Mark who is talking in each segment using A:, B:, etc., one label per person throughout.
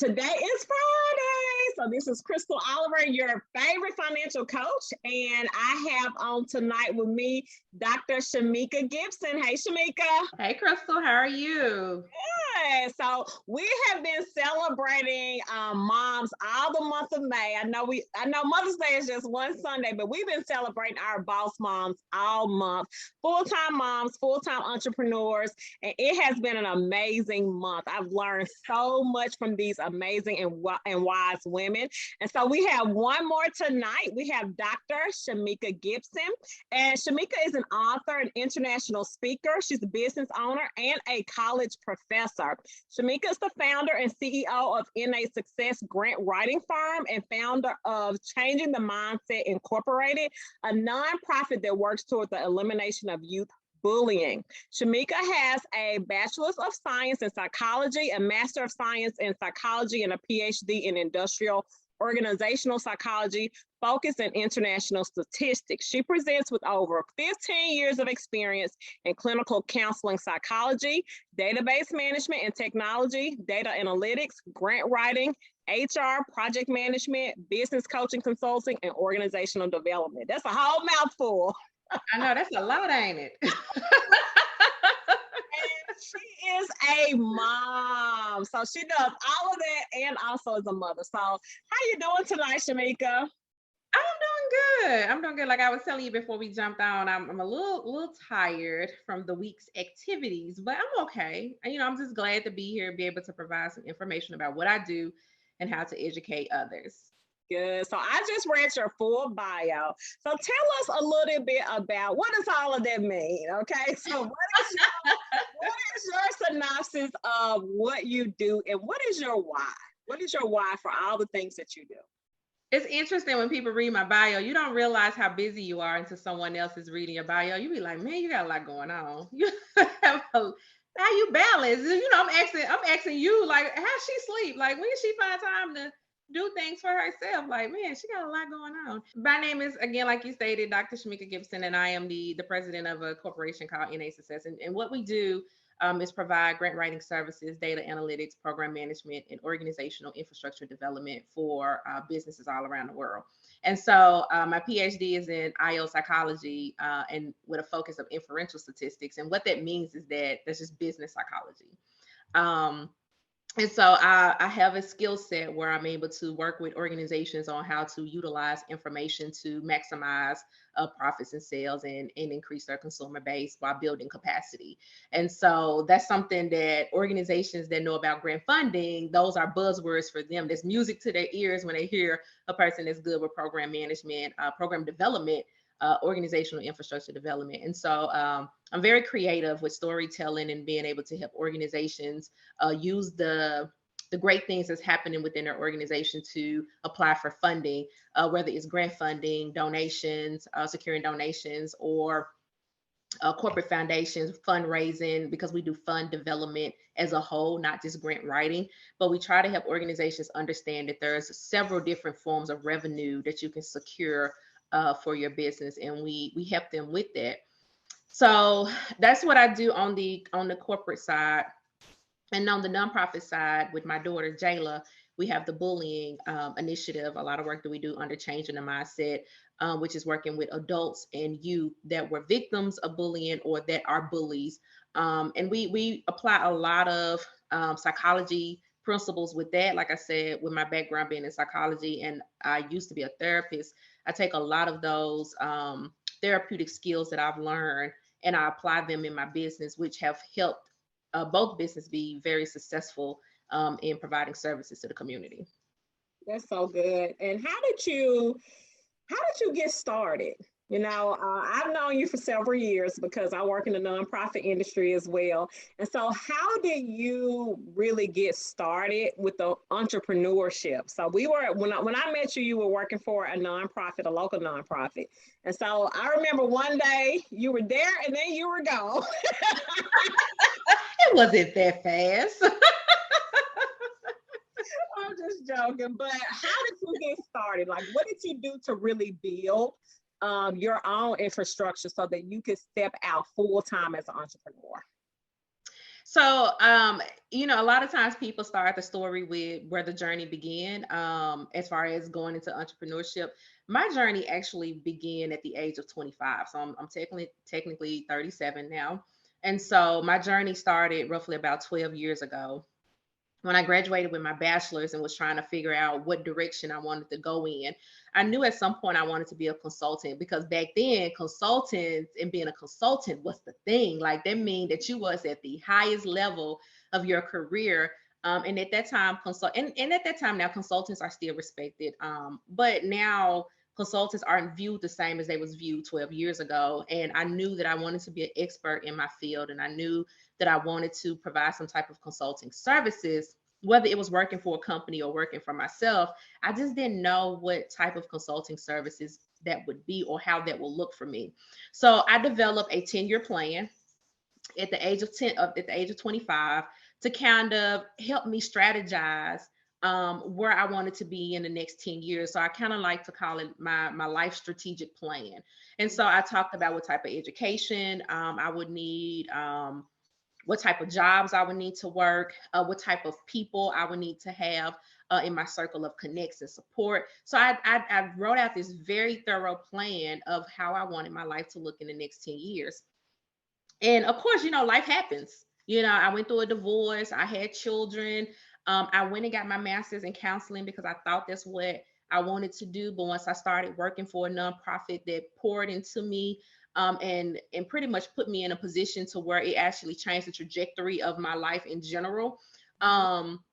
A: Today is Friday. So this is Crystal Oliver, your favorite financial coach. And I have on tonight with me, Dr. Shmeka Gibson. Hey, Shmeka.
B: Hey, Crystal, how are you?
A: Good. So we have been celebrating moms all the month of May. I know Mother's Day is just one Sunday, but we've been celebrating our boss moms all month. Full-time moms, full-time entrepreneurs, and it has been an amazing month. I've learned so much from these amazing and wise women. And so we have one more tonight. We have Dr. Shmeka Gibson, and Shmeka is an author, an international speaker. She's a business owner and a college professor. Shmeka is the founder and CEO of NA Success Grant Writing Firm and founder of Changing the Mindset Incorporated, a nonprofit that works toward the elimination of youth bullying. Shmeka has a bachelor's of science in psychology, a master of science in psychology, and a PhD in industrial organizational psychology, focused in international statistics. She presents with over 15 years of experience in clinical counseling psychology, database management and technology, data analytics, grant writing, HR, project management, business coaching, consulting, and organizational development. That's a whole mouthful.
B: I know that's a lot, ain't it?
A: And she is a mom. So she does all of that and also is a mother. So how you doing tonight, Shmeka?
B: I'm doing good. Like I was telling you before we jumped on, I'm a little tired from the week's activities, but I'm okay. And, I'm just glad to be here, be able to provide some information about what I do and how to educate others.
A: Good. So I just read your full bio. So tell us a little bit about what does all of that mean? Okay. So what is your synopsis of what you do and what is your why? What is your why for all the things that you do?
B: It's interesting when people read my bio, you don't realize how busy you are until someone else is reading your bio. You be like, man, you got a lot going on. How you balance? I'm asking you, like, how she sleep? Like, when she find time to do things for herself? Like, man, she got a lot going on. My name is, again, like you stated, Dr. Shmeka Gibson, and I am the president of a corporation called NA Success. And what we do is provide grant writing services, data analytics, program management, and organizational infrastructure development for businesses all around the world. And so my PhD is in IO psychology and with a focus of inferential statistics. And what that means is that that's just business psychology. And so I have a skill set where I'm able to work with organizations on how to utilize information to maximize profits and sales and increase their consumer base while building capacity. And so that's something that organizations that know about grant funding, those are buzzwords for them. There's music to their ears when they hear a person that's good with program management, program development, organizational infrastructure development. And so I'm very creative with storytelling and being able to help organizations use the great things that's happening within their organization to apply for funding, whether it's grant funding, donations, securing donations, or corporate foundations, fundraising, because we do fund development as a whole, not just grant writing. But we try to help organizations understand that there's several different forms of revenue that you can secure for your business, and we help them with that. So that's what I do on the corporate side. And on the nonprofit side, with my daughter Jayla, we have the bullying initiative. A lot of work that we do under Changing the Mindset, which is working with adults and youth that were victims of bullying or that are bullies. And we apply a lot of psychology principles with that. Like I said, with my background being in psychology, and I used to be a therapist, I take a lot of those therapeutic skills that I've learned and I apply them in my business, which have helped both business be very successful in providing services to the community.
A: That's so good. And how did you get started? I've known you for several years because I work in the nonprofit industry as well. And so how did you really get started with the entrepreneurship? So when I met you, you were working for a nonprofit, a local nonprofit. And so I remember one day you were there and then you were gone.
B: It wasn't that fast.
A: I'm just joking, but how did you get started? Like, what did you do to really build your own infrastructure so that you could step out full time as an entrepreneur?
B: So, a lot of times people start the story with where the journey began, as far as going into entrepreneurship. My journey actually began at the age of 25. So I'm technically 37 now. And so my journey started roughly about 12 years ago when I graduated with my bachelor's and was trying to figure out what direction I wanted to go in. I knew at some point I wanted to be a consultant, because back then consultants and being a consultant was the thing. Like, that mean that you was at the highest level of your career. And at that time, and at that time now consultants are still respected. But now consultants aren't viewed the same as they was viewed 12 years ago. And I knew that I wanted to be an expert in my field, and I knew that I wanted to provide some type of consulting services, whether it was working for a company or working for myself. I just didn't know what type of consulting services that would be or how that will look for me. So I developed a 10-year plan at the age of 10, at the age of 25, to kind of help me strategize where I wanted to be in the next 10 years. So I kind of like to call it my life strategic plan. And so I talked about what type of education I would need, what type of jobs I would need to work, what type of people I would need to have in my circle of connects and support. So I wrote out this very thorough plan of how I wanted my life to look in the next 10 years. And of course, life happens. I went through a divorce, I had children. I went and got my master's in counseling because I thought that's what I wanted to do. But once I started working for a nonprofit that poured into me, and pretty much put me in a position to where it actually changed the trajectory of my life in general, um,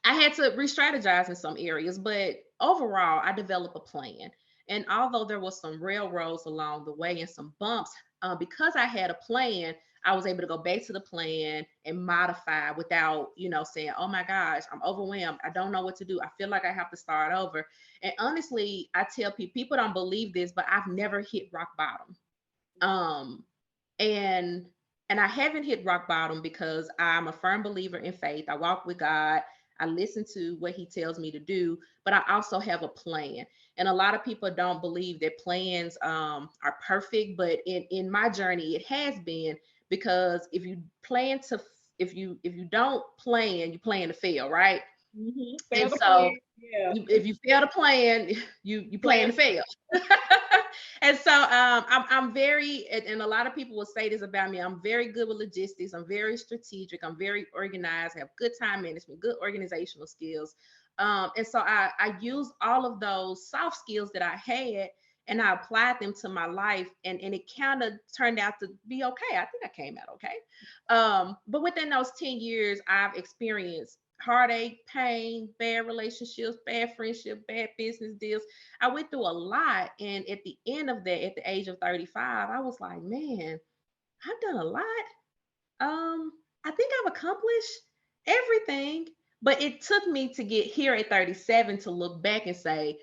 B: I had to re-strategize in some areas. But overall, I developed a plan. And although there was some railroads along the way and some bumps, because I had a plan, I was able to go back to the plan and modify without, saying, "Oh my gosh, I'm overwhelmed. I don't know what to do. I feel like I have to start over." And honestly, I tell people don't believe this, but I've never hit rock bottom. Um, and I haven't hit rock bottom because I'm a firm believer in faith. I walk with God. I listen to what he tells me to do, but I also have a plan. And a lot of people don't believe that plans are perfect, but in my journey it has been, because if you don't plan, you plan to fail, right?
A: Fail
B: And
A: to
B: so
A: plan. Yeah.
B: if you fail to plan, you plan
A: Plan.
B: to fail. And so I'm very, and a lot of people will say this about me, I'm very good with logistics, I'm very strategic, I'm very organized, I have good time management, good organizational skills. And so I use all of those soft skills that I had, and I applied them to my life, and it kind of turned out to be okay. I think I came out okay. But within those 10 years, I've experienced heartache, pain, bad relationships, bad friendship, bad business deals. I went through a lot. And at the end of that, at the age of 35, I was like, man, I've done a lot. I think I've accomplished everything. But it took me to get here at 37 to look back and say,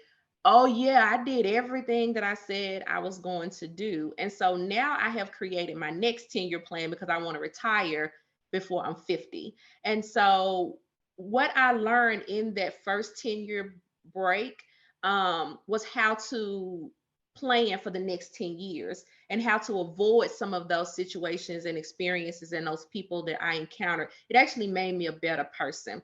B: oh yeah, I did everything that I said I was going to do. And so now I have created my next 10-year plan because I want to retire before I'm 50. And so what I learned in that first 10-year break was how to plan for the next 10 years, and how to avoid some of those situations and experiences and those people that I encountered. It actually made me a better person.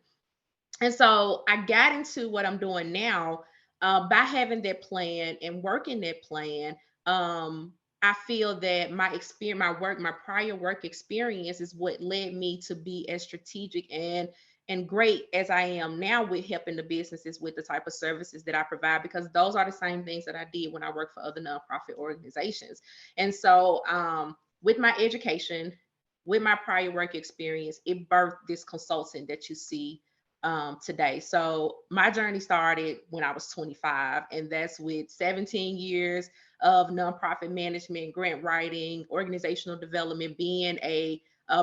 B: And so I got into what I'm doing now by having that plan and working that plan. I feel that my experience, my prior work experience is what led me to be as strategic and great as I am now with helping the businesses with the type of services that I provide, because those are the same things that I did when I worked for other nonprofit organizations. And so with my education, with my prior work experience, it birthed this consultant that you see today. So my journey started when I was 25, and that's with 17 years of nonprofit management, grant writing, organizational development, being a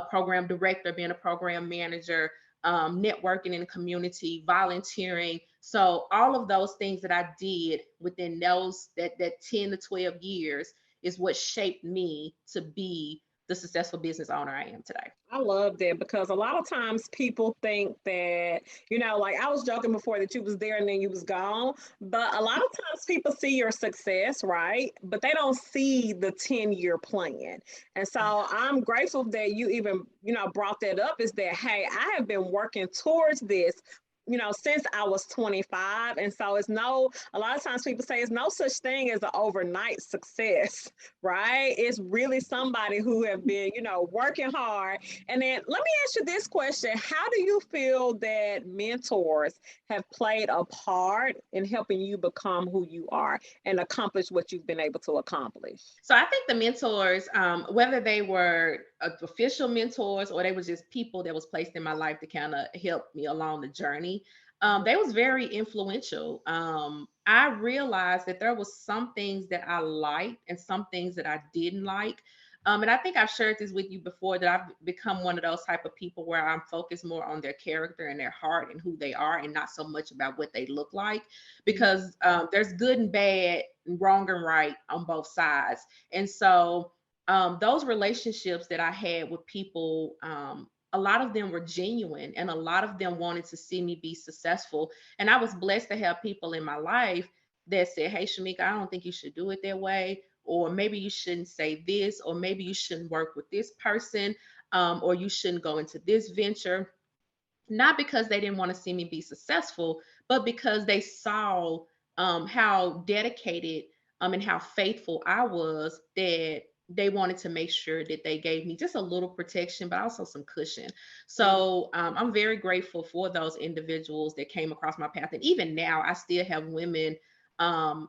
B: program director, being a program manager, networking in the community, volunteering. So all of those things that I did within that 10 to 12 years is what shaped me to be the successful business owner I am today.
A: I love that because a lot of times people think that, like I was joking before that you was there and then you was gone. But a lot of times people see your success, right? But they don't see the 10-year plan. And so I'm grateful that you even, brought that up is that, hey, I have been working towards this. Since I was 25. And so a lot of times people say it's no such thing as an overnight success, right? It's really somebody who have been, working hard. And then let me ask you this question. How do you feel that mentors have played a part in helping you become who you are and accomplish what you've been able to accomplish?
B: So I think the mentors, whether they were official mentors or they was just people that was placed in my life to kind of help me along the journey, they was very influential. I realized that there was some things that I liked and some things that I didn't like. And I think I've shared this with you before that I've become one of those type of people where I'm focused more on their character and their heart and who they are and not so much about what they look like because there's good and bad, wrong and right on both sides. And so those relationships that I had with people, a lot of them were genuine and a lot of them wanted to see me be successful. And I was blessed to have people in my life that said, hey, Shmeka, I don't think you should do it that way. Or maybe you shouldn't say this, or maybe you shouldn't work with this person, or you shouldn't go into this venture. Not because they didn't want to see me be successful, but because they saw how dedicated and how faithful I was that they wanted to make sure that they gave me just a little protection, but also some cushion. So I'm very grateful for those individuals that came across my path. And even now, I still have women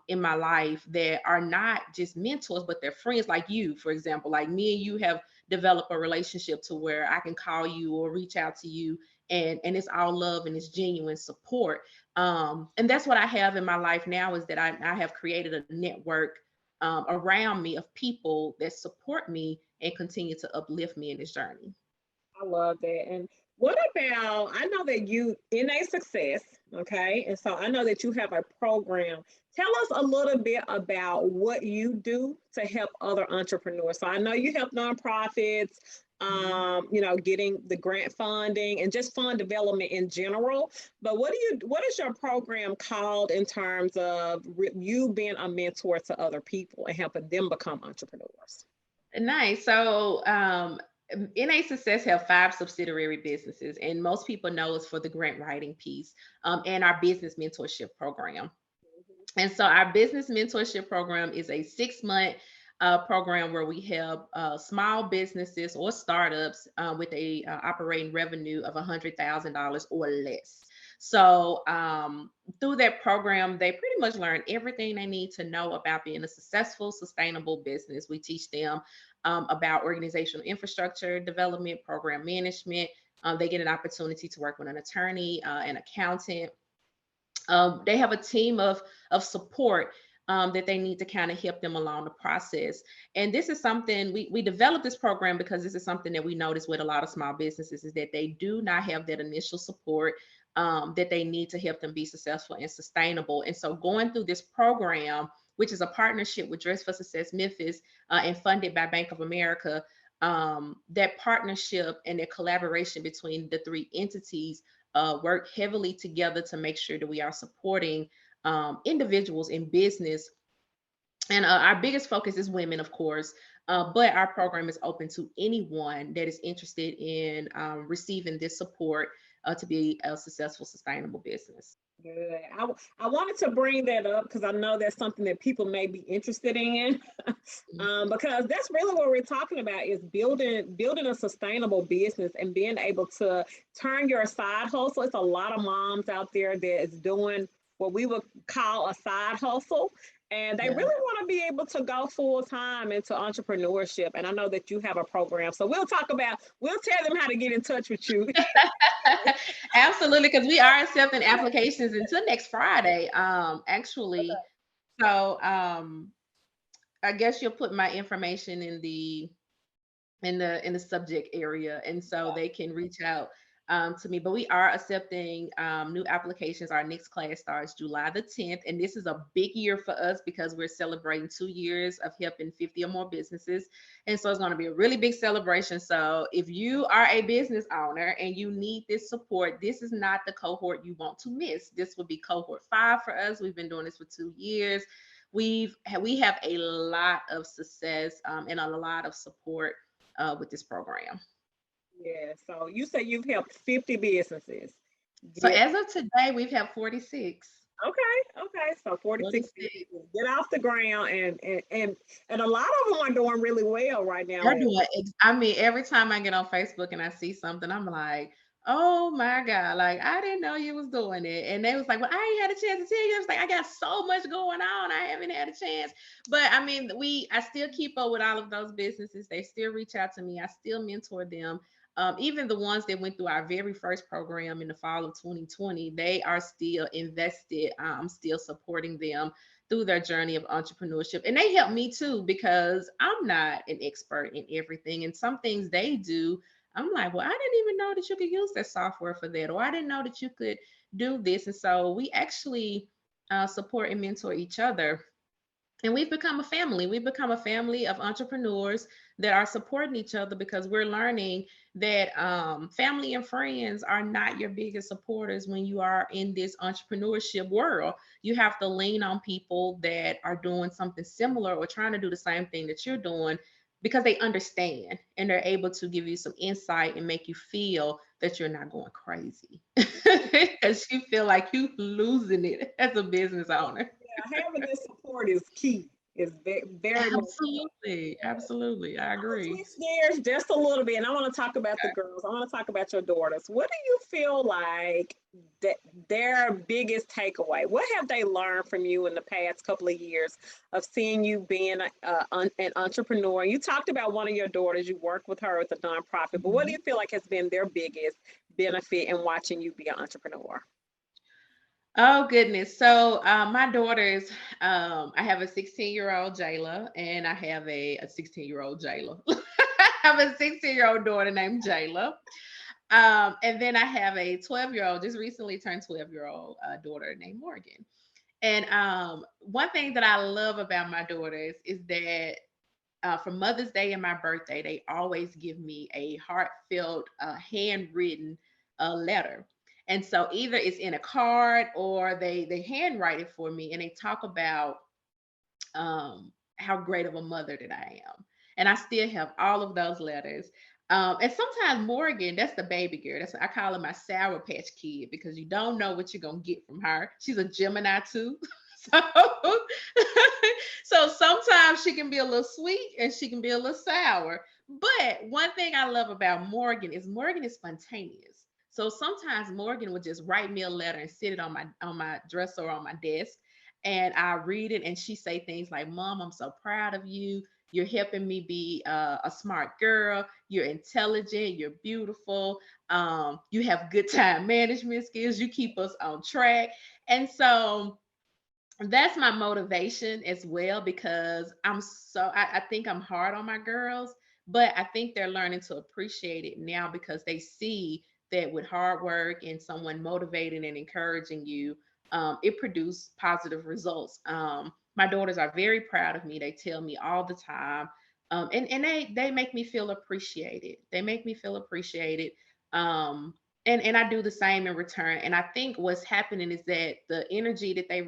B: in my life that are not just mentors, but they're friends like you, for example. Like me and you have developed a relationship to where I can call you or reach out to you and it's all love and it's genuine support. And that's what I have in my life now is that I have created a network around me of people that support me and continue to uplift me in this journey.
A: I love that. And what about, I know that you in a success, okay? And so I know that you have a program. Tell us a little bit about what you do to help other entrepreneurs. So I know you help nonprofits,
B: Mhm.
A: getting the grant funding and just fund development in general. But what is your program called in terms of you being a mentor to other people and helping them become entrepreneurs?
B: Nice. So NA Success have 5 subsidiary businesses, and most people know us for the grant writing piece and our business mentorship program. And so our business mentorship program is a 6 month program where we help small businesses or startups with a operating revenue of $100,000 or less. So through that program, they pretty much learn everything they need to know about being a successful, sustainable business. We teach them about organizational infrastructure development, program management. They get an opportunity to work with an attorney, an accountant. They have a team of support that they need to kind of help them along the process. And this is something we developed this program because this is something that we notice with a lot of small businesses is that they do not have that initial support that they need to help them be successful and sustainable. And so going through this program, which is a partnership with Dress for Success Memphis and funded by Bank of America, that partnership and the collaboration between the three entities work heavily together to make sure that we are supporting individuals in business. And our biggest focus is women, of course, but our program is open to anyone that is interested in receiving this support to be a successful, sustainable business.
A: Good. I wanted to bring that up because I know that's something that people may be interested in. Because that's really what we're talking about is building a sustainable business and being able to turn your side hustle. It's a lot of moms out there that is doing what we would call a side hustle. And they
B: Yeah.
A: really want to be able to go full time into entrepreneurship. And I know that you have a program. So we'll tell them how to get in touch with you.
B: Absolutely, because we are accepting applications until next Friday. Actually, so I guess you'll put my information in the subject area, and so they can reach out to me. But we are accepting new applications. Our next class starts July the 10th. And this is a big year for us because we're celebrating 2 years of helping 50 or more businesses. And so it's going to be a really big celebration. So if you are a business owner and you need this support, this is not the cohort you want to miss. This will be cohort 5 for us. We've been doing this for 2 years. We have a lot of success and a lot of support with this program.
A: Yeah. So you say you've helped 50 businesses
B: So
A: get
B: as of today, we've had 46.
A: okay, okay. So 46
B: 46.
A: businesses get off the ground and a lot of them are doing really well right now.
B: They're doing I mean, every time I get on Facebook and I see something, I'm like, oh my God, like I didn't know you was doing it. And they was like, well, I ain't had a chance to tell you. I was like, I got so much going on. I haven't had a chance. But I mean, I still keep up with all of those businesses. They still reach out to me. I still mentor them. Even the ones that went through our very first program in the fall of 2020, they are still invested. I'm still supporting them through their journey of entrepreneurship. And they help me too, because I'm not an expert in everything. And some things they do, I'm like, well, I didn't even know that you could use that software for that, or I didn't know that you could do this. And so we actually support and mentor each other. And we've become a family. We've become a family of entrepreneurs that are supporting each other because we're learning that family and friends are not your biggest supporters when you are in this entrepreneurship world. You have to lean on people that are doing something similar or trying to do the same thing that you're doing because they understand and they're able to give you some insight and make you feel that you're not going crazy because you feel like you losing it as a business owner.
A: Yeah, having this support is key. Is very much.
B: Absolutely. Absolutely. I
A: I'm gonna
B: agree.
A: switch gears just a little bit, and I want to talk about the girls. I want to talk about your daughters. What do you feel like that their biggest takeaway? What have they learned from you in the past couple of years of seeing you being an entrepreneur? You talked about one of your daughters. You work with her with a nonprofit, but what do
B: Mhm.
A: you feel like has been their biggest benefit in watching you be an entrepreneur?
B: Oh goodness. So my daughters, I have a 16-year-old Jayla and I have a 16-year-old Jayla. I have a 16-year-old daughter named Jayla. And then I have a 12-year-old, just recently turned 12-year-old daughter named Morgan. And one thing that I love about my daughters is that for Mother's Day and my birthday, they always give me a heartfelt, handwritten letter. And so either it's in a card or they handwrite it for me, and they talk about how great of a mother that I am. And I still have all of those letters. And sometimes Morgan, that's the baby girl. That's what I call her, my Sour Patch Kid, because you don't know what you're gonna get from her. She's a Gemini too. So, so sometimes she can be a little sweet and she can be a little sour. But one thing I love about Morgan is spontaneous. So sometimes Morgan would just write me a letter and sit it on my dresser or on my desk, and I read it, and she say things like, "Mom, I'm so proud of you. You're helping me be a smart girl. You're intelligent. You're beautiful. You have good time management skills. You keep us on track." And so that's my motivation as well, because I think I'm hard on my girls, but I think they're learning to appreciate it now because they see that with hard work and someone motivating and encouraging you, it produces positive results. My daughters are very proud of me. They tell me all the time. And they make me feel appreciated. They make me feel appreciated. Um, and I do the same in return. And I think what's happening is that the energy that they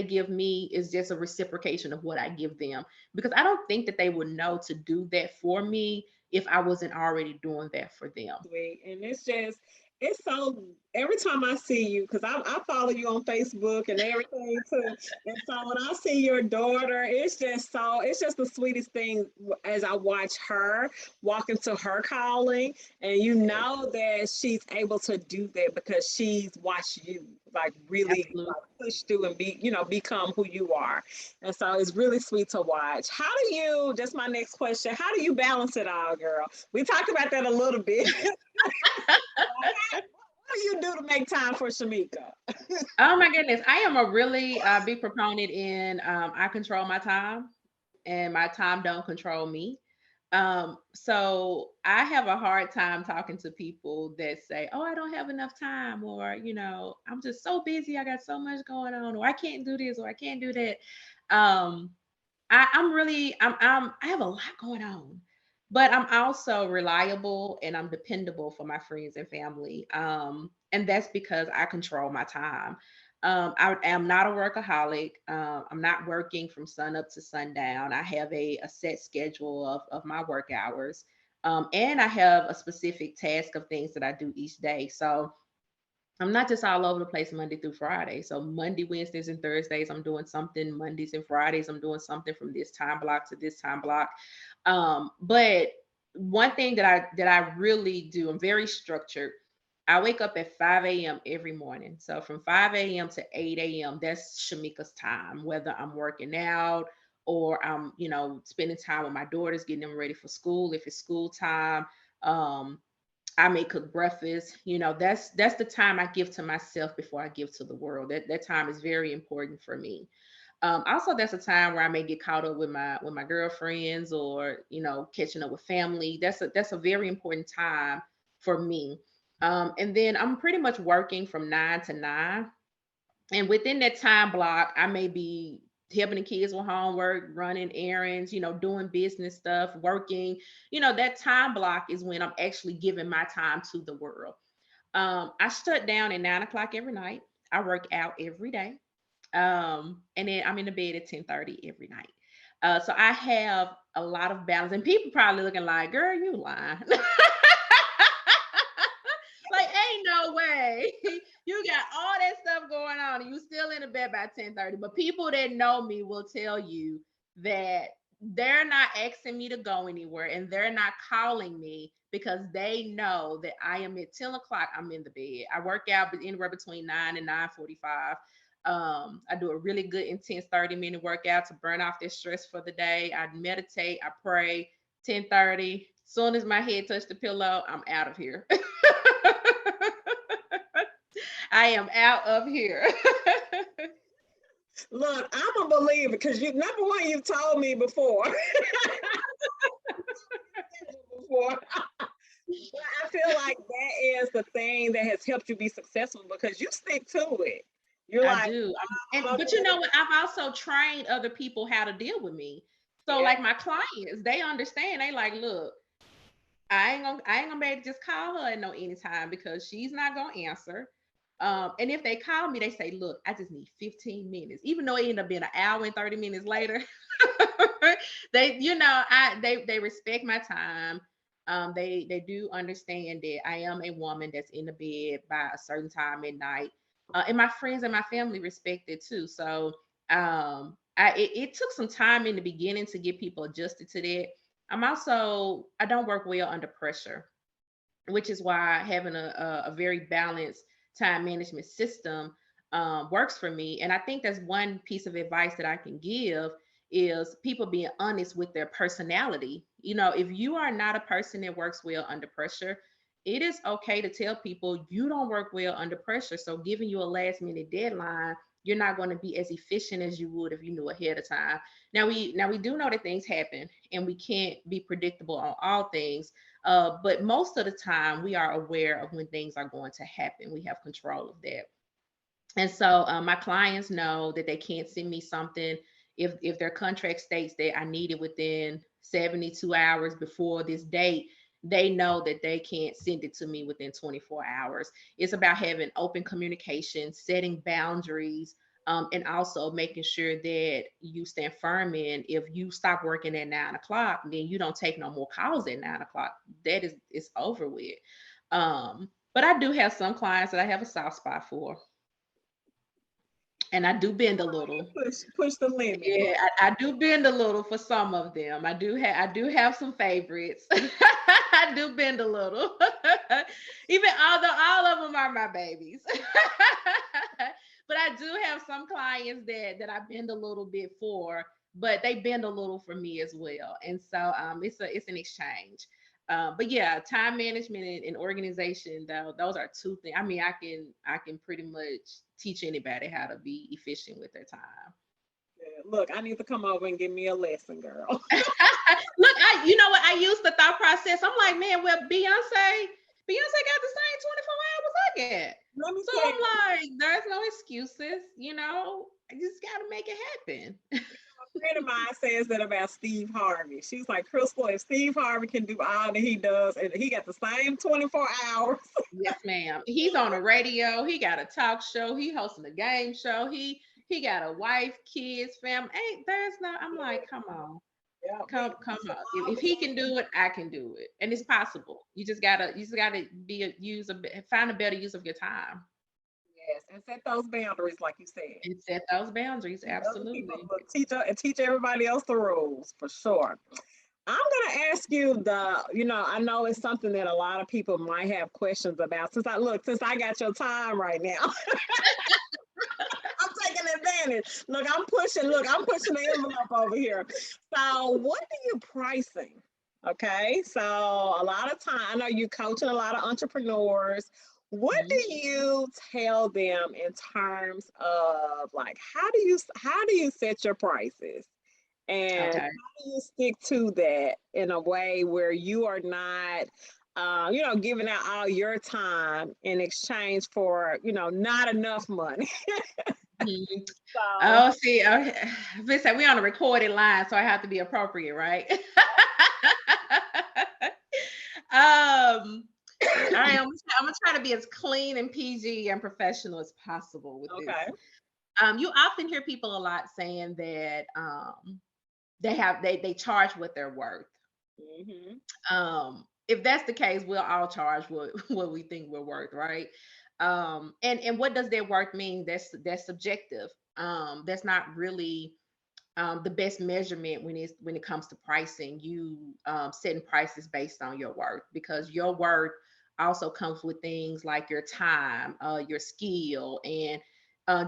B: give me is just a reciprocation of what I give them. Because I don't think that they would know to do that for me if I wasn't already doing that for them.
A: Sweet. And it's so every time I see you, because I follow you on Facebook and everything too. And so when I see your daughter, it's just the sweetest thing as I watch her walk into her calling. And you
B: Yes,
A: know that she's able to do that because she's watched you like really
B: absolutely.
A: like push through and become who you are. And so it's really sweet to watch. Just my next question, how do you balance it all, girl? We talked about that a little bit. What do you do to make time for Shmeka?
B: Oh my goodness. I am a really big proponent in I control my time and my time don't control me. So I have a hard time talking to people that say, "Oh, I don't have enough time," or, "I'm just so busy, I got so much going on," or "I can't do this," or "I can't do that." Um, I'm really, I have a lot going on, but I'm also reliable and I'm dependable for my friends and family. And that's because I control my time. I am not a workaholic. I'm not working from sun up to sundown. I have a set schedule of my work hours. And I have a specific task of things that I do each day. So I'm not just all over the place Monday through Friday. So Monday, Wednesdays, and Thursdays, I'm doing something. Mondays and Fridays, I'm doing something from this time block to this time block. But one thing that I really do, I'm very structured. I wake up at 5 a.m. every morning. So from 5 a.m. to 8 a.m., that's Shmeka's time, whether I'm working out or I'm, spending time with my daughters, getting them ready for school if it's school time. Um, I may cook breakfast. That's the time I give to myself before I give to the world. That time is very important for me. Also, that's a time where I may get caught up with my girlfriends, or catching up with family. That's a very important time for me. And then I'm pretty much working from 9 to 9, and within that time block, I may be helping the kids with homework, running errands, doing business stuff, working. That time block is when I'm actually giving my time to the world. I shut down at 9 o'clock every night. I work out every day. And then I'm in the bed at 10:30 every night. So I have a lot of balance. And people probably looking like, girl, you lying. Like, ain't no way. You got all that stuff going on and you still in the bed by 10:30. But people that know me will tell you that they're not asking me to go anywhere, and they're not calling me because they know that I am at 10 o'clock, I'm in the bed. I work out anywhere between 9 and 9:45. I do a really good intense 30-minute workout to burn off this stress for the day. I meditate, I pray. 10:30. Soon as my head touched the pillow, I'm out of here. I am out of here.
A: Look, I'm a believer because number one, you've told me before. before. But I feel like that is the thing that has helped you be successful because you stick to it. You're
B: I
A: like,
B: do.
A: I'm
B: And
A: gonna
B: but
A: do
B: you know
A: it.
B: what? I've also trained other people how to deal with me. So
A: Yeah.
B: like my clients, they understand. They like, look, I ain't gonna be able to just call her at no anytime because she's not gonna answer. And if they call me, they say, look, I just need 15 minutes, even though it ended up being an hour and 30 minutes later. They respect my time. They do understand that I am a woman that's in the bed by a certain time at night. And my friends and my family respect it too. So it took some time in the beginning to get people adjusted to that. I don't work well under pressure, which is why having a very balanced time management system works for me. And I think that's one piece of advice that I can give is people being honest with their personality. If you are not a person that works well under pressure, it is okay to tell people you don't work well under pressure. So giving you a last minute deadline, you're not going to be as efficient as you would if you knew ahead of time. Now we do know that things happen and we can't be predictable on all things. But most of the time, we are aware of when things are going to happen. We have control of that. And so my clients know that they can't send me something if their contract states that I need it within 72 hours before this date. They know that they can't send it to me within 24 hours. It's about having open communication, setting boundaries, and also making sure that you stand firm in if you stop working at 9 o'clock, then you don't take no more calls at 9 o'clock. That is it's over with. But I do have some clients that I have a soft spot for, and I do bend a little.
A: Push the limit.
B: Yeah, I do bend a little for some of them. I do have some favorites. I do bend a little. Even although all of them are my babies. But I do have some clients that I bend a little bit for, but they bend a little for me as well. And so it's an exchange. But yeah, time management and organization, though, those are two things. I mean, I can pretty much teach anybody how to be efficient with their time.
A: Yeah, look, I need to come over and give me a lesson, girl.
B: Look, you know what? I used the thought process. I'm like, man, well, Beyonce got the same 24 hours I get.
A: Let me
B: So
A: tell you,
B: I'm like, there's no excuses, I just gotta make it happen.
A: a friend of mine says that about Steve Harvey. She's like, Crystal, if Steve Harvey can do all that he does, and he got the same 24 hours.
B: Yes, ma'am. He's on the radio. He got a talk show. He hosting a game show. He got a wife, kids, family. Ain't there's no. I'm like, come on,
A: Yeah,
B: come on. If he can do it, I can do it, and it's possible. You just gotta find a better use of your time
A: yes, and set those boundaries, like you said.
B: and set those boundaries.
A: Teach other people,
B: Absolutely.
A: look, teach everybody else the rules for sure. I'm gonna ask you I know it's something that a lot of people might have questions about. Since I got your time right now, I'm taking advantage. I'm pushing the envelope over here. So what are you pricing? Okay. So a lot of time, I know you're coaching a lot of entrepreneurs. What do
B: Mhm.
A: you tell them in terms of like how do you set your prices? And
B: Okay.
A: how do you stick to that in a way where you are not giving out all your time in exchange for, not enough money.
B: Mhm.
A: So
B: Oh, see, Listen, we on a recorded line, so I have to be appropriate, right? All right, I'm gonna try to be as clean and PG and professional as possible with this.
A: okay.
B: You often hear people a lot saying that they charge what they're worth.
A: Hmm.
B: If that's the case, we'll all charge what what we think we're worth, right? And what does their worth mean? That's subjective. That's not really the best measurement when it comes to pricing. You setting prices based on your worth, because your worth also comes with things like your time, your skill, and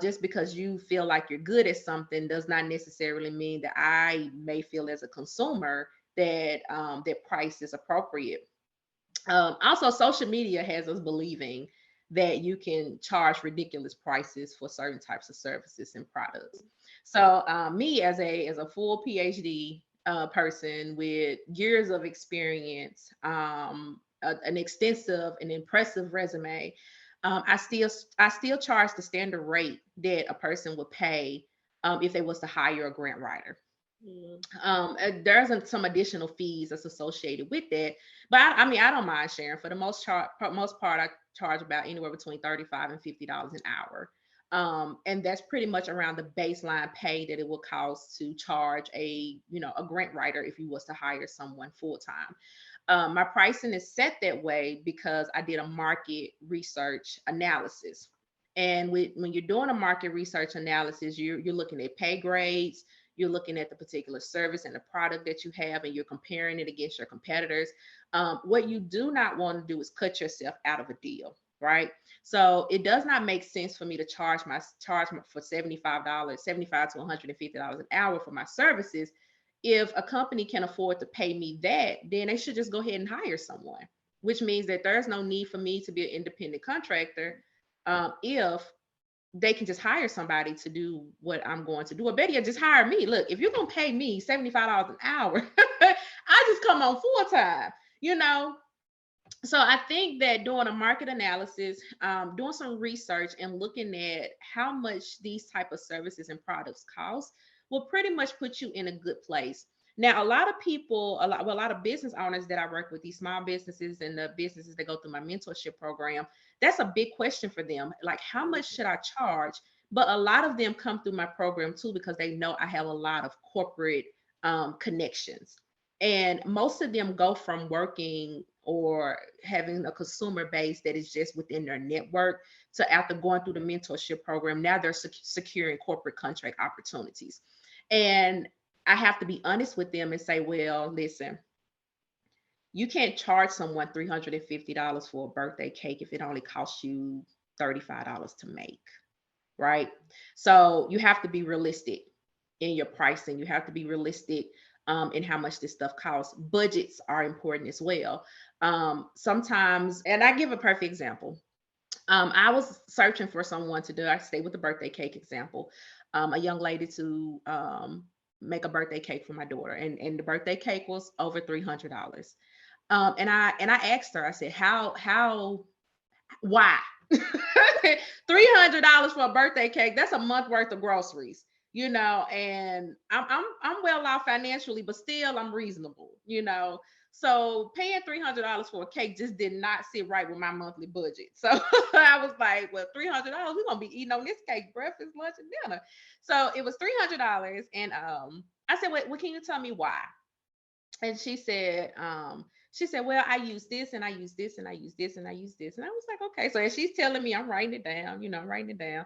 B: just because you feel like you're good at something does not necessarily mean that I may feel as a consumer that that price is appropriate. Also, social media has us believing that you can charge ridiculous prices for certain types of services and products. So, me as a full PhD person with years of experience, an extensive and impressive resume, I still charge the standard rate that a person would pay if they was to hire a grant writer. There's some additional fees that's associated with that, but I mean, I don't mind sharing. For the most part, I charge about anywhere between $35 and $50 an hour, and that's pretty much around the baseline pay that it will cost to charge a grant writer if you was to hire someone full time. My pricing is set that way because I did a market research analysis. And when you're doing a market research analysis, you're looking at pay grades, you're looking at the particular service and the product that you have, and you're comparing it against your competitors. What you do not want to do is cut yourself out of a deal, right? So it does not make sense for me to for $75, 75 to $150 an hour for my services. If a company can afford to pay me that, then they should just go ahead and hire someone, which means that there's no need for me to be an independent contractor if they can just hire somebody to do what I'm going to do. Or better yet, just hire me. Look, if you're gonna pay me $75 an hour, I just come on full time, you know. So I think that doing a market analysis, doing some research and looking at how much these type of services and products cost will pretty much put you in a good place. Now, a lot of people, a lot of business owners that I work with, these small businesses and the businesses that go through my mentorship program, that's a big question for them. Like, how much should I charge? But a lot of them come through my program too because they know I have a lot of corporate connections. And most of them go from working or having a consumer base that is just within their network to, after going through the mentorship program, now they're securing corporate contract opportunities. And I have to be honest with them and say, well, listen, you can't charge someone $350 for a birthday cake if it only costs you $35 to make, right? So you have to be realistic in your pricing. You have to be realistic in how much this stuff costs. Budgets are important as well. Sometimes, and I give a perfect example. I was searching for someone to do, I stay with the birthday cake example. a young lady to make a birthday cake for my daughter, and the birthday cake was over $300. And I asked her, I said, why? $300 for a birthday cake, that's a month worth of groceries, and I'm well off financially, but still I'm reasonable, so paying $300 for a cake just did not sit right with my monthly budget. So I was like, well, $300, we're gonna be eating on this cake breakfast, lunch, and dinner. So it was $300. And I said, well, can you tell me why? And she said, well, I use this and I use this and I use this and I use this. And I was like, okay. So as she's telling me, I'm writing it down, I'm writing it down.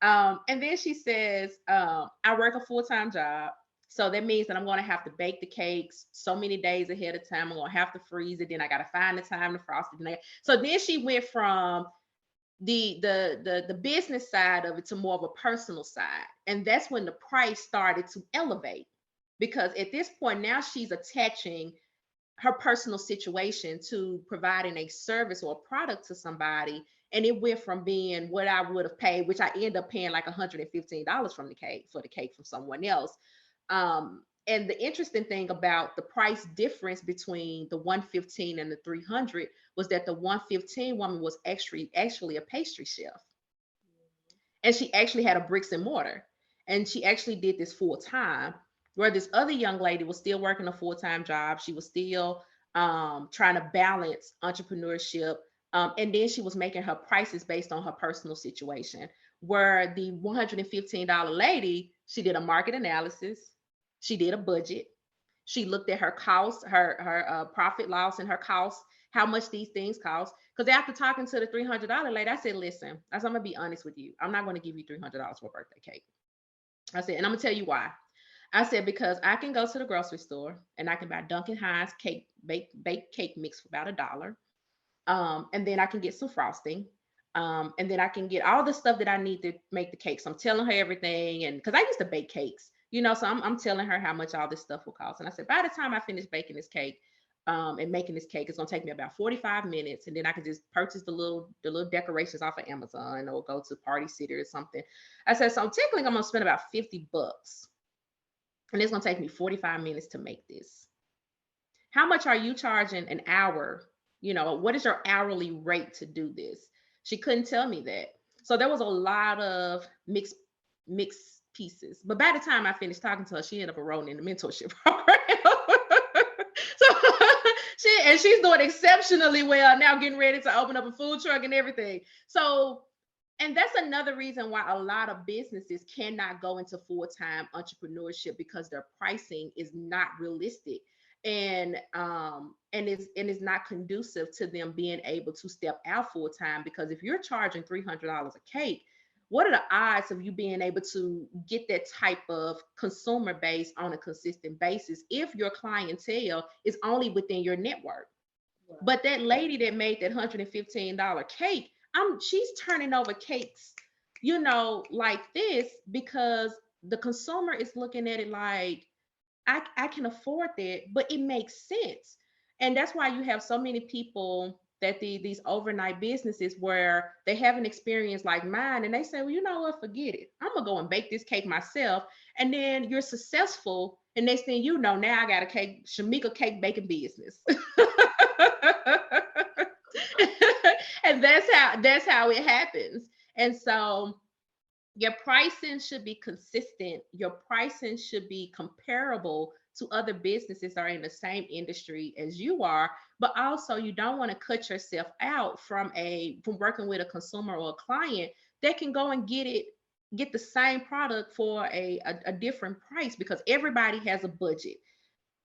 B: And then she says, I work a full-time job. So that means that I'm going to have to bake the cakes so many days ahead of time. I'm going to have to freeze it. Then I got to find the time to frost it. So then she went from the business side of it to more of a personal side. And that's when the price started to elevate, because at this point now she's attaching her personal situation to providing a service or a product to somebody. And it went from being what I would have paid, which I end up paying like $115 for the cake from someone else. And the interesting thing about the price difference between the 115 and the 300 was that the 115 woman was actually a pastry chef. And she actually had a bricks and mortar. And she actually did this full time, where this other young lady was still working a full-time job. She was still trying to balance entrepreneurship. And then she was making her prices based on her personal situation, where the $115 lady, she did a market analysis. She did a budget. She looked at her costs, her profit loss and her costs, how much these things cost. Because after talking to the $300 lady, I said, listen, I'm going to be honest with you. I'm not going to give you $300 for a birthday cake. I said, and I'm going to tell you why. I said, because I can go to the grocery store and I can buy Duncan Hines baked cake mix for about $1. And then I can get some frosting. And then I can get all the stuff that I need to make the cakes. I'm telling her everything. And because I used to bake cakes, so I'm telling her how much all this stuff will cost. And I said, by the time I finish baking this cake and making this cake, it's going to take me about 45 minutes. And then I can just purchase the little decorations off of Amazon or go to Party City or something. I said, so I'm technically I'm going to spend about $50. And it's going to take me 45 minutes to make this. How much are you charging an hour? What is your hourly rate to do this? She couldn't tell me that. So there was a lot of mixed pieces. But by the time I finished talking to her, she ended up enrolling in the mentorship program. So she's doing exceptionally well now, getting ready to open up a food truck and everything. So, and that's another reason why a lot of businesses cannot go into full-time entrepreneurship, because their pricing is not realistic, and is not conducive to them being able to step out full-time. Because if you're charging $300 a cake, what are the odds of you being able to get that type of consumer base on a consistent basis if your clientele is only within your network? Wow. But that lady that made that $115 cake, she's turning over cakes, like this, because the consumer is looking at it like, I can afford that, but it makes sense. And that's why you have so many people that these overnight businesses where they have an experience like mine, and they say, well, you know what, forget it. I'm gonna go and bake this cake myself. And then you're successful, and next thing you know, now I got a Shmeka cake baking business. And that's how it happens. And so your pricing should be consistent. Your pricing should be comparable to other businesses that are in the same industry as you are, but also you don't want to cut yourself out from working with a consumer or a client that can go and get the same product for a different price, because everybody has a budget.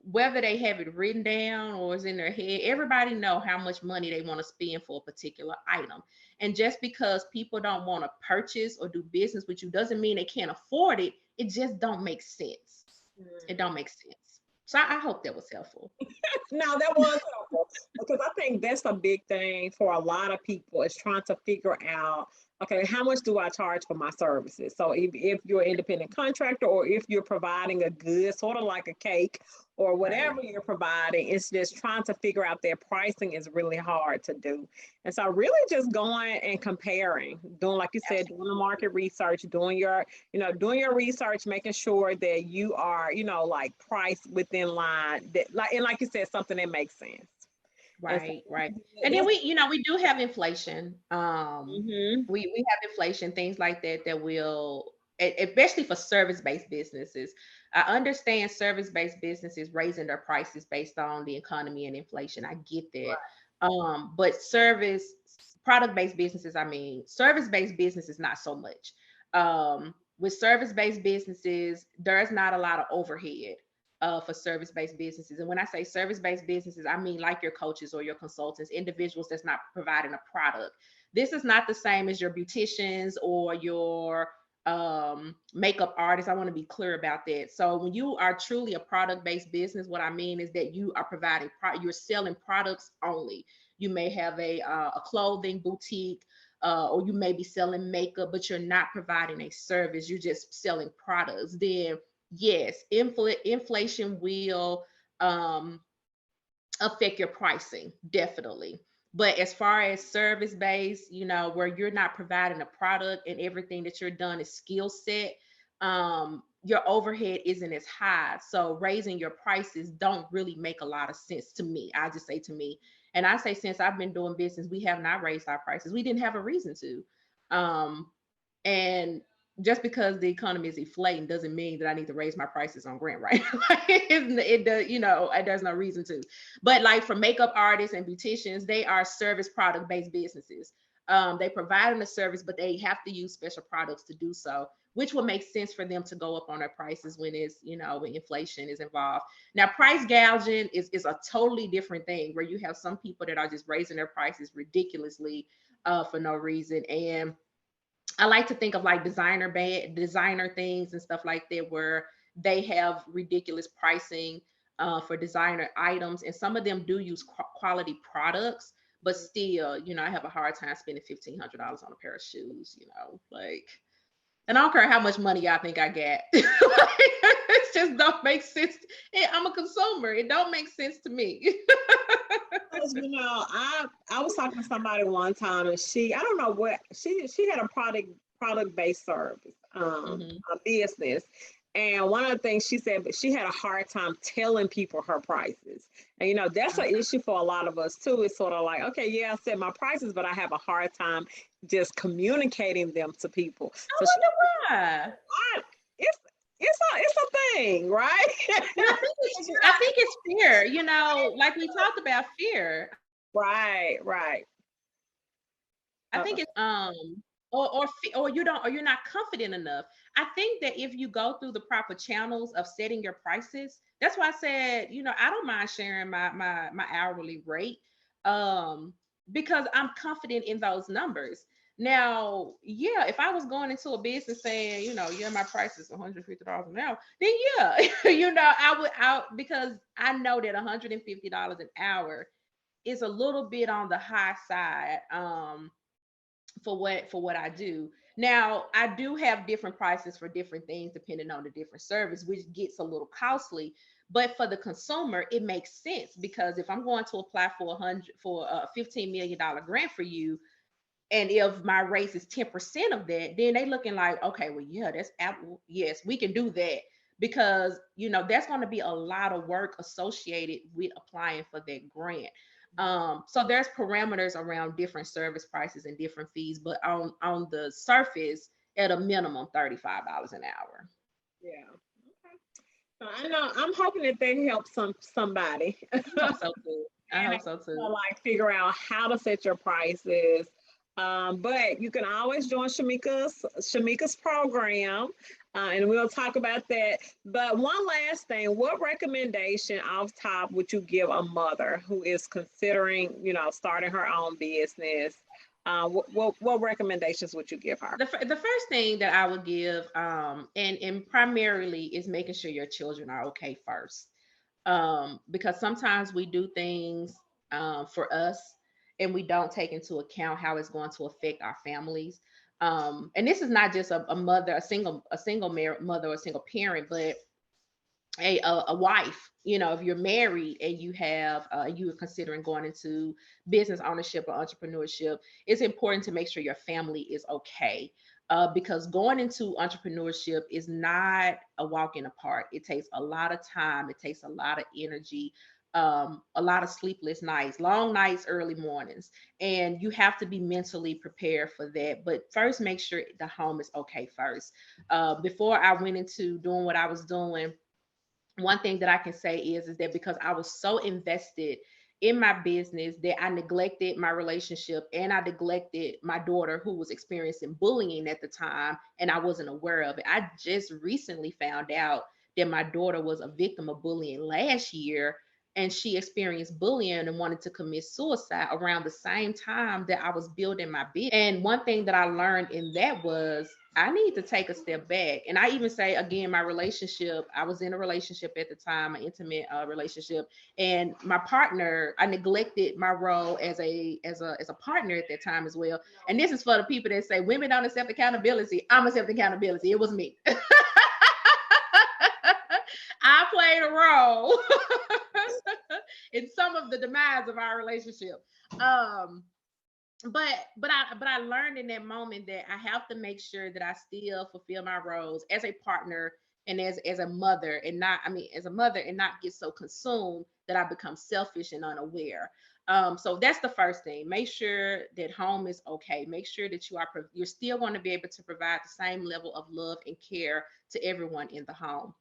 B: Whether they have it written down or is in their head, everybody know how much money they want to spend for a particular item. And just because people don't want to purchase or do business with you doesn't mean they can't afford it. It just don't make sense. It don't make sense. So I hope that was helpful.
A: No, that was helpful, because I think that's a big thing for a lot of people, is trying to figure out, okay, how much do I charge for my services? So if you're an independent contractor, or if you're providing a good, sort of like a cake or
B: Right.
A: whatever you're providing. It's just trying to figure out their pricing is really hard to do. And so really just going and comparing, doing, like you said, doing the market research, doing your research, making sure that you are, like priced within line that like you said, something that makes sense. And so
B: Right, right. And then
A: that's
B: we do have inflation.
A: mhm.
B: We have inflation, things like that that will, especially for service-based businesses. I understand service-based businesses raising their prices based on the economy and inflation. I get that. But product-based businesses, I mean, service-based businesses, not so much. With service-based businesses, there's not a lot of overhead for service-based businesses. And when I say service-based businesses, I mean like your coaches or your consultants, individuals that's not providing a product. This is not the same as your beauticians or your makeup artists. I want to be clear about that. So when you are truly a product-based business, what I mean is that you are providing you're selling products only. You may have a clothing boutique, or you may be selling makeup, but you're not providing a service. You're just selling products. Then yes, inflation will um, affect your pricing, definitely. But as far as service based, where you're not providing a product and everything that you're done is skill set, your overhead isn't as high. So raising your prices don't really make a lot of sense to me. I just say to me, and I say since I've been doing business, we have not raised our prices. We didn't have a reason to. And just because the economy is inflating doesn't mean that I need to raise my prices on rent, right? It does, there's no reason to. But like for makeup artists and beauticians, they are service product based businesses. They provide a service, but they have to use special products to do so, which would make sense for them to go up on their prices when when inflation is involved. Now, price gouging is a totally different thing where you have some people that are just raising their prices ridiculously for no reason. And I like to think of like designer things and stuff like that, where they have ridiculous pricing for designer items, and some of them do use quality products, but still, I have a hard time spending $1,500 on a pair of shoes. Like, and I don't care how much money y'all think I get. It just don't make sense. I'm a consumer. It don't make sense to me.
A: Because, I was talking to somebody one time, and I don't know what she had a product based service,
B: Mhm.
A: a business, and one of the things she said, but she had a hard time telling people her prices, and that's an issue for a lot of us too. It's sort of like, okay, yeah, I said my prices, but I have a hard time just communicating them to people.
B: I
A: So
B: wonder why.
A: it's it's a thing, right?
B: And I think it's fear, like we talked about fear.
A: Right, right.
B: I think it's or you're not confident enough. I think that if you go through the proper channels of setting your prices, that's why I said, I don't mind sharing my hourly rate, um, because I'm confident in those numbers. Now, yeah, if I was going into a business saying, yeah, my price is $150 an hour, then yeah, because I know that $150 an hour is a little bit on the high side. For what I do. Now, I do have different prices for different things depending on the different service, which gets a little costly. But for the consumer, it makes sense because if I'm going to apply for a $15 million grant for you, and if my race is 10% of that, then they looking like, okay, well, yeah, yes, we can do that because that's going to be a lot of work associated with applying for that grant. So there's parameters around different service prices and different fees, but on the surface, at a minimum, $35 an hour.
A: Yeah. Okay. So I know I'm hoping that they help somebody.
B: I hope so too. I
A: And
B: hope so too.
A: like figure out how to set your prices. But you can always join Shmeka's program, and we'll talk about that. But one last thing, what recommendation off top would you give a mother who is considering, starting her own business? What recommendations would you give her?
B: The first thing that I would give, and primarily, is making sure your children are okay first, because sometimes we do things for us and we don't take into account how it's going to affect our families. And this is not just a mother, a single mother or a single parent, but a wife, if you're married and you are considering going into business ownership or entrepreneurship, it's important to make sure your family is okay. Because going into entrepreneurship is not a walk in the park. It takes a lot of time. It takes a lot of energy, a lot of sleepless nights, long nights, early mornings, and you have to be mentally prepared for that. But first, make sure the home is okay first. Before I went into doing what I was doing, one thing that I can say is that because I was so invested in my business that I neglected my relationship and I neglected my daughter who was experiencing bullying at the time and I wasn't aware of it. I just recently found out that my daughter was a victim of bullying last year and she experienced bullying and wanted to commit suicide around the same time that I was building my business. And one thing that I learned in that was I need to take a step back. And I even say again, my relationship, I was in a relationship at the time, an intimate relationship, and my partner, I neglected my role as a partner at that time as well. And this is for the people that say women don't accept accountability. I'm accepting accountability. It was me. I played a role in some of the demise of our relationship. Um, but I learned in that moment that I have to make sure that I still fulfill my roles as a partner and as a mother, and not, I mean, as a mother, and not get so consumed that I become selfish and unaware. So that's the first thing. Make sure that home is okay. Make sure that you're still going to be able to provide the same level of love and care to everyone in the home.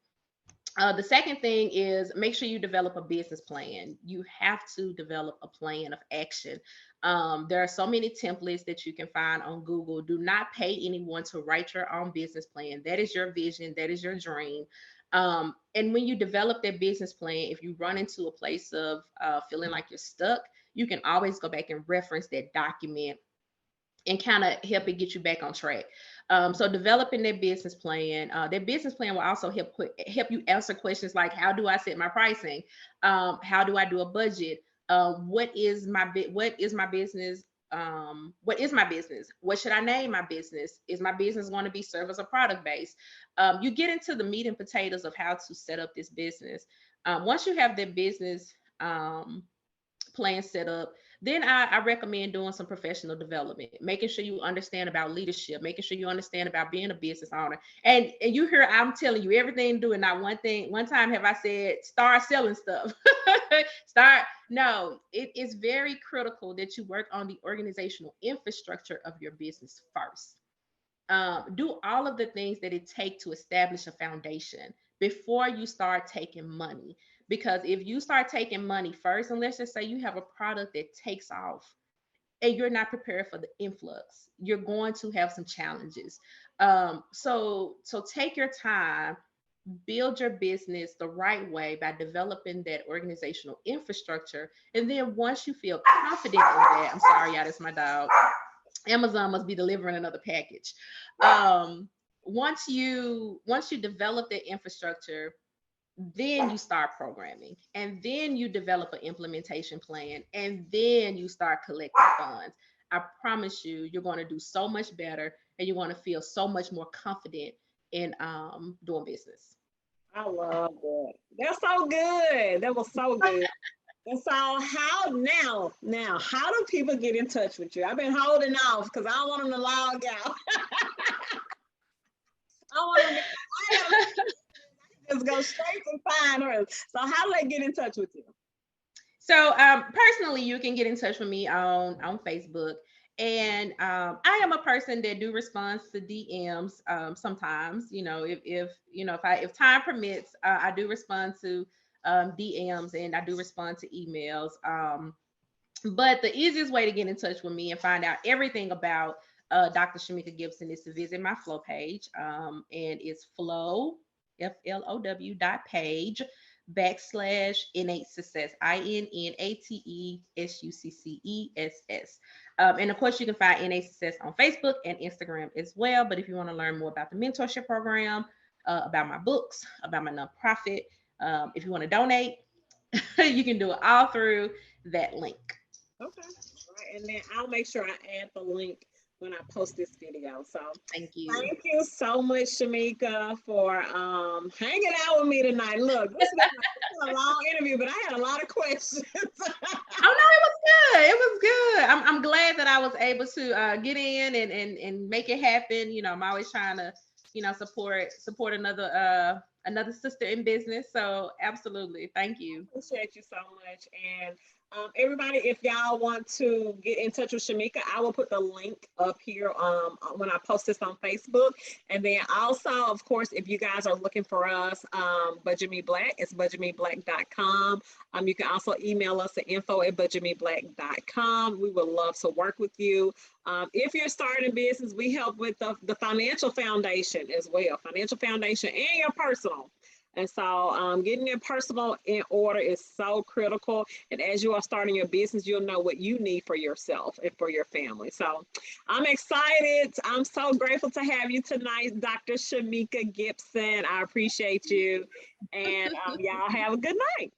B: The second thing is make sure you develop a business plan. You have to develop a plan of action. There are so many templates that you can find on Google. Do not pay anyone to write your own business plan. That is your vision, that is your dream. And when you develop that business plan, if you run into a place of feeling like you're stuck, you can always go back and reference that document and kind of help it get you back on track. So developing that business plan will also help you answer questions like, how do I set my pricing? How do I do a budget? What is my business? What is my business? What should I name my business? Is my business going to be service or product based? You get into the meat and potatoes of how to set up this business. Once you have that business plan set up, then I recommend doing some professional development, making sure you understand about leadership, making sure you understand about being a business owner. And you hear I'm telling you everything to do, and not one thing. One time have I said start selling stuff. Start. No, it is very critical that you work on the organizational infrastructure of your business first. Do all of the things that it takes to establish a foundation before you start taking money. Because if you start taking money first, and let's just say you have a product that takes off and you're not prepared for the influx, you're going to have some challenges. So take your time, build your business the right way by developing that organizational infrastructure. And then once you feel confident in that, I'm sorry, y'all, that's my dog. Amazon must be delivering another package. Um, once you develop that infrastructure, then you start programming, and then you develop an implementation plan, and then you start collecting funds. I promise you, you're going to do so much better, and you're going to feel so much more confident in doing business.
A: I love that. That's so good. That was so good. And so, how now, how do people get in touch with you? I've been holding off because I don't want them to log out. I want them to just go straight to find her. So, how do they get in touch with you?
B: So personally, you can get in touch with me on Facebook, and I am a person that do respond to DMs sometimes. If time permits, I do respond to DMs, and I do respond to emails. But the easiest way to get in touch with me and find out everything about Dr. Shmeka Gibson is to visit my Flow page, and it's Flow FLOW page / innate success INNATESUCCESS. And of course, you can find innate success on Facebook and Instagram as well. But if you want to learn more about the mentorship program, about my books, about my nonprofit, if you want to donate, you can do it all through that link.
A: Okay. All right. And then I'll make sure I add the link when I post this video. So
B: Thank you.
A: thank you so much, Shmeka, for hanging out with me tonight. Look, this has been a long interview, but I had a lot of questions.
B: Oh no, it was good. It was good. I'm glad that I was able to get in and make it happen. You know, I'm always trying to, support another sister in business. So absolutely, thank you.
A: Appreciate you so much. And everybody, if y'all want to get in touch with Shmeka, I will put the link up here when I post this on Facebook. And then also, of course, if you guys are looking for us, Budget Me Black, it's budgetmeblack.com. You can also email us at info@budgetmeblack.com. We would love to work with you. If you're starting a business, we help with the financial foundation as well, financial foundation and your personal. And so getting your personal in order is so critical. And as you are starting your business, you'll know what you need for yourself and for your family. So I'm excited. I'm so grateful to have you tonight, Dr. Shmeka Gibson. I appreciate you. And y'all have a good night.